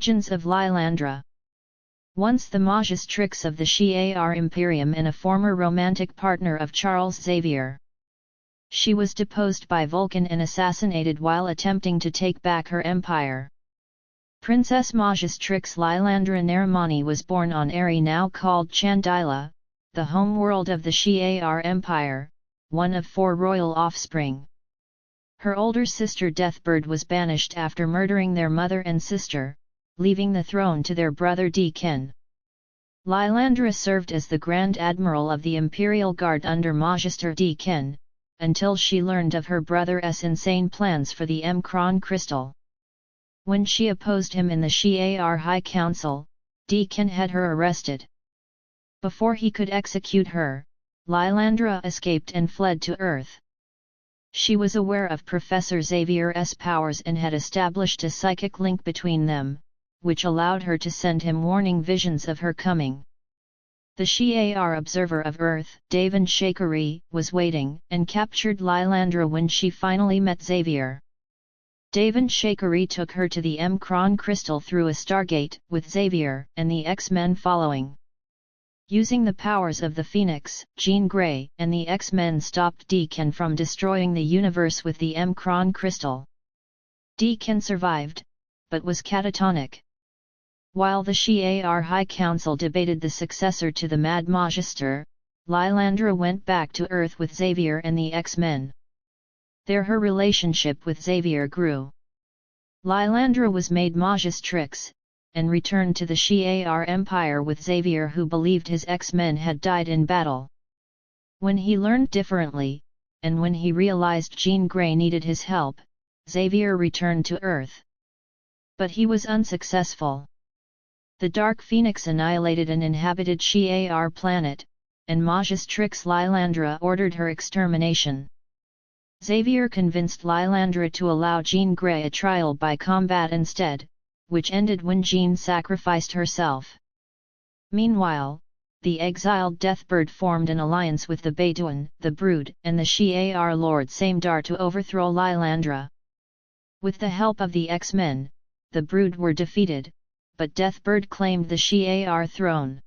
Legends of Lilandra. Once the Magistrix of the Shi'ar Imperium and a former romantic partner of Charles Xavier. She was deposed by Vulcan and assassinated while attempting to take back her empire. Princess Magistrix Lilandra Narimani was born on Eri, now called Chandila, the homeworld of the Shi'ar Empire, one of 4 royal offspring. Her older sister Deathbird was banished after murdering their mother and sister, leaving the throne to their brother Deakin. Lilandra served as the Grand Admiral of the Imperial Guard under Magister Deakin, until she learned of her brother's insane plans for the M'Kron crystal. When she opposed him in the Shi'ar High Council, Deakin had her arrested. Before he could execute her, Lilandra escaped and fled to Earth. She was aware of Professor Xavier's powers and had established a psychic link between them, which allowed her to send him warning visions of her coming. The Shi'ar observer of Earth, Davan Shakari, was waiting and captured Lilandra when she finally met Xavier. Davan Shakari took her to the M'Kron crystal through a stargate, with Xavier and the X-Men following. Using the powers of the Phoenix, Jean Grey and the X-Men stopped Deakin from destroying the universe with the M'Kron crystal. Deakin survived, but was catatonic. While the Shi'ar High Council debated the successor to the Mad Magister, Lilandra went back to Earth with Xavier and the X-Men. There her relationship with Xavier grew. Lilandra was made Magistrix, and returned to the Shi'ar Empire with Xavier, who believed his X-Men had died in battle. When he learned differently, and when he realized Jean Grey needed his help, Xavier returned to Earth. But he was unsuccessful. The Dark Phoenix annihilated an inhabited Shi'ar planet, and Magistrix Lilandra ordered her extermination. Xavier convinced Lilandra to allow Jean Grey a trial by combat instead, which ended when Jean sacrificed herself. Meanwhile, the exiled Deathbird formed an alliance with the Batuan, the Brood, and the Shi'ar Lord Samdar to overthrow Lilandra. With the help of the X-Men, the Brood were defeated, but Deathbird claimed the Shi'ar throne.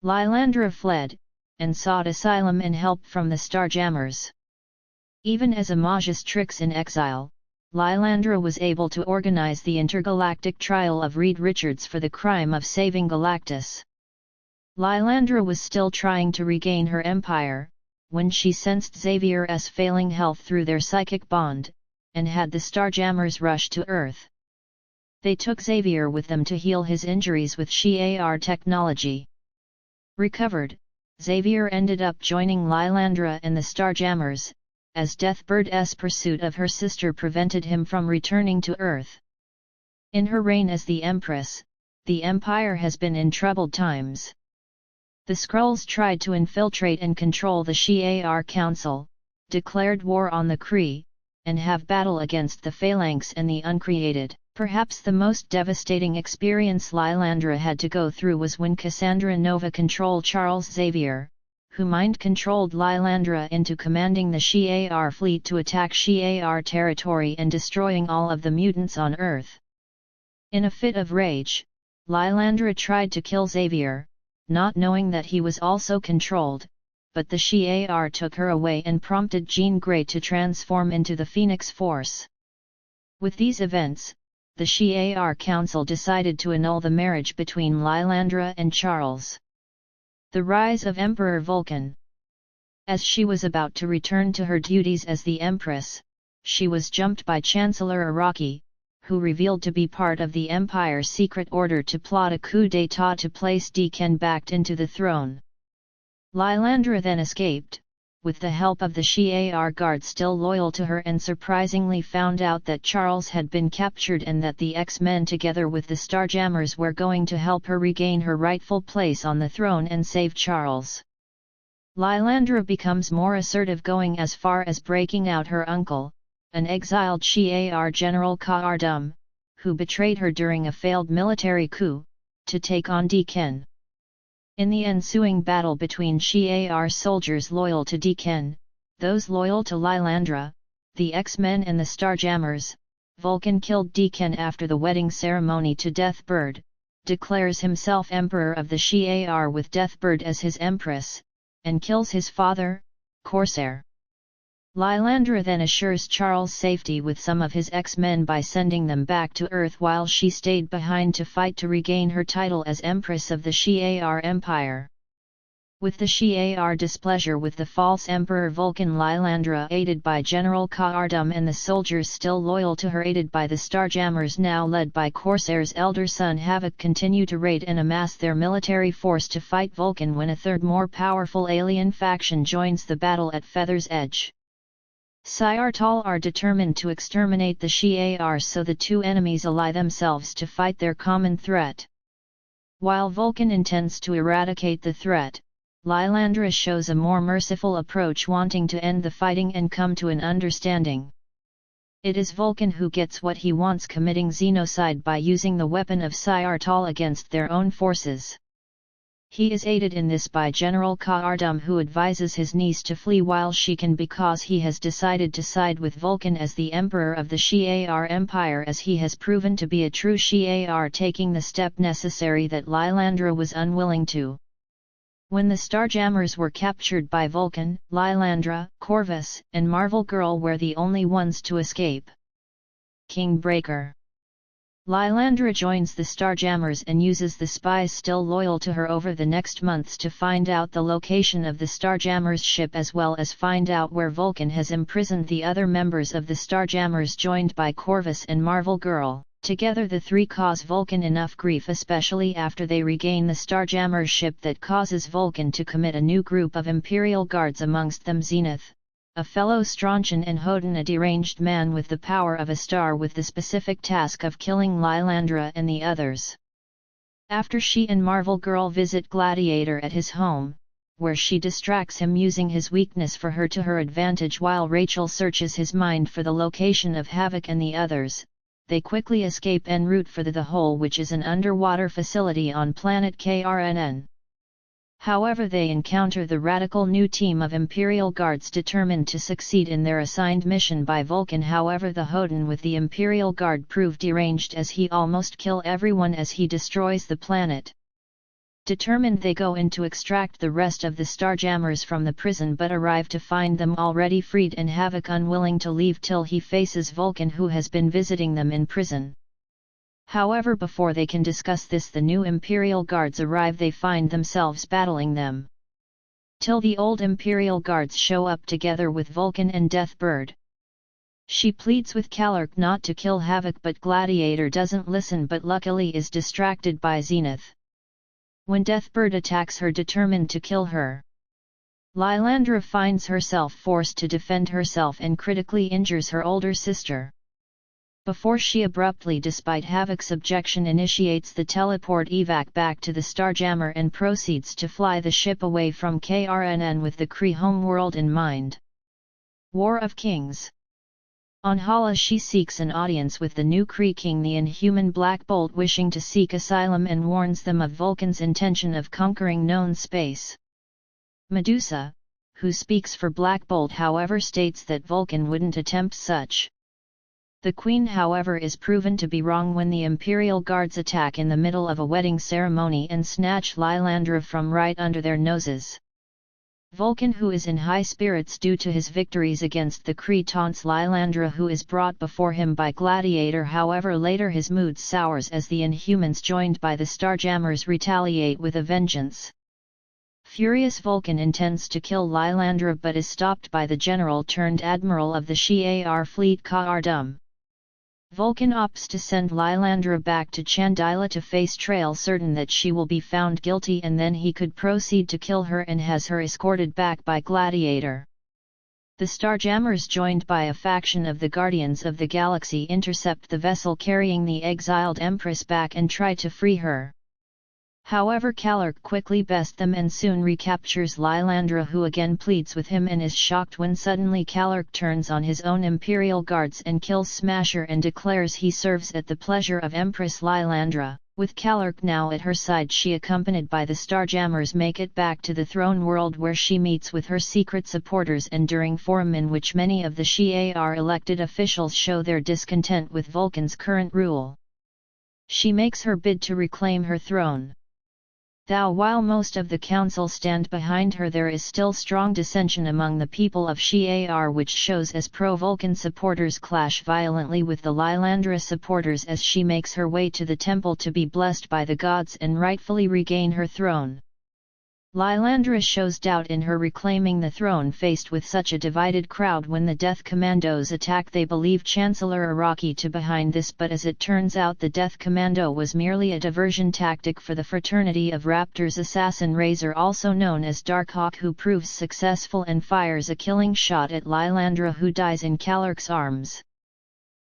Lilandra fled, and sought asylum and help from the Starjammers. Even as a Magistrix in exile, Lilandra was able to organize the intergalactic trial of Reed Richards for the crime of saving Galactus. Lilandra was still trying to regain her empire, when she sensed Xavier's failing health through their psychic bond, and had the Starjammers rush to Earth. They took Xavier with them to heal his injuries with Shi'ar technology. Recovered, Xavier ended up joining Lilandra and the Starjammers, as Deathbird's pursuit of her sister prevented him from returning to Earth. In her reign as the Empress, the Empire has been in troubled times. The Skrulls tried to infiltrate and control the Shi'ar Council, declared war on the Kree, and have battle against the Phalanx and the Uncreated. Perhaps the most devastating experience Lilandra had to go through was when Cassandra Nova controlled Charles Xavier, who mind-controlled Lilandra into commanding the Shi'ar fleet to attack Shi'ar territory and destroying all of the mutants on Earth. In a fit of rage, Lilandra tried to kill Xavier, not knowing that he was also controlled, but the Shi'ar took her away and prompted Jean Grey to transform into the Phoenix Force. With these events, the Shi'ar Council decided to annul the marriage between Lilandra and Charles. The rise of Emperor Vulcan. As she was about to return to her duties as the Empress, she was jumped by Chancellor Araki, who revealed to be part of the Empire's secret order to plot a coup d'état to place Deakin back into the throne. Lilandra then escaped, with the help of the Shi'ar Guard still loyal to her, and surprisingly found out that Charles had been captured and that the X-Men together with the Starjammers were going to help her regain her rightful place on the throne and save Charles. Lilandra becomes more assertive, going as far as breaking out her uncle, an exiled Shi'ar General Ka-Ardum, who betrayed her during a failed military coup, to take on Deakin. In the ensuing battle between Shi'ar soldiers loyal to Deakin, those loyal to Lilandra, the X-Men and the Starjammers, Vulcan killed Deacon after the wedding ceremony to Deathbird, declares himself Emperor of the Shi'ar with Deathbird as his Empress, and kills his father, Corsair. Lilandra then assures Charles' safety with some of his X-Men by sending them back to Earth while she stayed behind to fight to regain her title as Empress of the Shi'ar Empire. With the Shi'ar displeasure with the false Emperor Vulcan, Lilandra, aided by General Ka-Ardum and the soldiers still loyal to her, aided by the Starjammers now led by Corsair's elder son Havoc, continue to raid and amass their military force to fight Vulcan when a third more powerful alien faction joins the battle at Feather's Edge. Sciartal are determined to exterminate the Shi'ar, so the two enemies ally themselves to fight their common threat. While Vulcan intends to eradicate the threat, Lilandra shows a more merciful approach, wanting to end the fighting and come to an understanding. It is Vulcan who gets what he wants, committing xenocide by using the weapon of Sciartal against their own forces. He is aided in this by General Ka-Ardum, who advises his niece to flee while she can, because he has decided to side with Vulcan as the Emperor of the Shi'ar Empire, as he has proven to be a true Shi'ar, taking the step necessary that Lilandra was unwilling to. When the Starjammers were captured by Vulcan, Lilandra, Corvus, and Marvel Girl were the only ones to escape. Kingbreaker. Lilandra joins the Starjammers and uses the spies still loyal to her over the next months to find out the location of the Starjammers' ship, as well as find out where Vulcan has imprisoned the other members of the Starjammers joined by Corvus and Marvel Girl. Together the three cause Vulcan enough grief, especially after they regain the Starjammers' ship, that causes Vulcan to commit a new group of Imperial Guards, amongst them Zenith, a fellow Strontian, and Hodin, a deranged man with the power of a star, with the specific task of killing Lilandra and the others. After she and Marvel Girl visit Gladiator at his home, where she distracts him using his weakness for her to her advantage, while Rachel searches his mind for the location of Havoc and the others, they quickly escape en route for the Hole, which is an underwater facility on planet KRNN. However, they encounter the radical new team of Imperial Guards determined to succeed in their assigned mission by Vulcan. However, the Hodin with the Imperial Guard prove deranged, as he almost kill everyone as he destroys the planet. Determined, they go in to extract the rest of the Starjammers from the prison, but arrive to find them already freed, and Havoc unwilling to leave till he faces Vulcan, who has been visiting them in prison. However, before they can discuss this, the new Imperial Guards arrive. They find themselves battling them, till the old Imperial Guards show up together with Vulcan and Deathbird. She pleads with Kalark not to kill Havoc, but Gladiator doesn't listen, but luckily is distracted by Zenith. When Deathbird attacks her, determined to kill her, Lilandra finds herself forced to defend herself and critically injures her older sister. Before she abruptly, despite Havoc's objection, initiates the teleport evac back to the Starjammer and proceeds to fly the ship away from KRNN with the Kree homeworld in mind. War of Kings. On Hala, she seeks an audience with the new Kree king, the Inhuman Black Bolt, wishing to seek asylum, and warns them of Vulcan's intention of conquering known space. Medusa, who speaks for Black Bolt, however, states that Vulcan wouldn't attempt such. The Queen, however, is proven to be wrong when the Imperial Guards attack in the middle of a wedding ceremony and snatch Lilandra from right under their noses. Vulcan, who is in high spirits due to his victories against the Kree, taunts Lilandra, who is brought before him by Gladiator. However, later his mood sours as the Inhumans, joined by the Starjammers, retaliate with a vengeance. Furious, Vulcan intends to kill Lilandra but is stopped by the General-turned-Admiral of the Shi'ar fleet, Ka-Ardum. Vulcan opts to send Lilandra back to Chandila to face trial, certain that she will be found guilty, and then he could proceed to kill her, and has her escorted back by Gladiator. The Starjammers, joined by a faction of the Guardians of the Galaxy, intercept the vessel carrying the exiled Empress back and try to free her. However, Kalark quickly bests them and soon recaptures Lilandra, who again pleads with him and is shocked when suddenly Kalark turns on his own Imperial Guards and kills Smasher and declares he serves at the pleasure of Empress Lilandra. With Callark now at her side, she accompanied by the Starjammers make it back to the throne world, where she meets with her secret supporters and during forum in which many of the Shi'ar elected officials show their discontent with Vulcan's current rule. She makes her bid to reclaim her throne. Though while most of the council stand behind her, there is still strong dissension among the people of Shi'ar, which shows as pro-Vulcan supporters clash violently with the Lilandra supporters as she makes her way to the temple to be blessed by the gods and rightfully regain her throne. Lilandra shows doubt in her reclaiming the throne. Faced with such a divided crowd when the Death Commandos attack, they believe Chancellor Araki to behind this, but as it turns out the Death Commando was merely a diversion tactic for the fraternity of Raptor's assassin Razor, also known as Darkhawk, who proves successful and fires a killing shot at Lilandra, who dies in Callark's arms.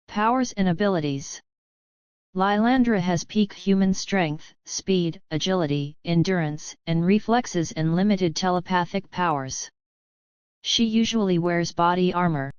Powers and abilities. Lilandra has peak human strength, speed, agility, endurance, and reflexes, and limited telepathic powers. She usually wears body armor.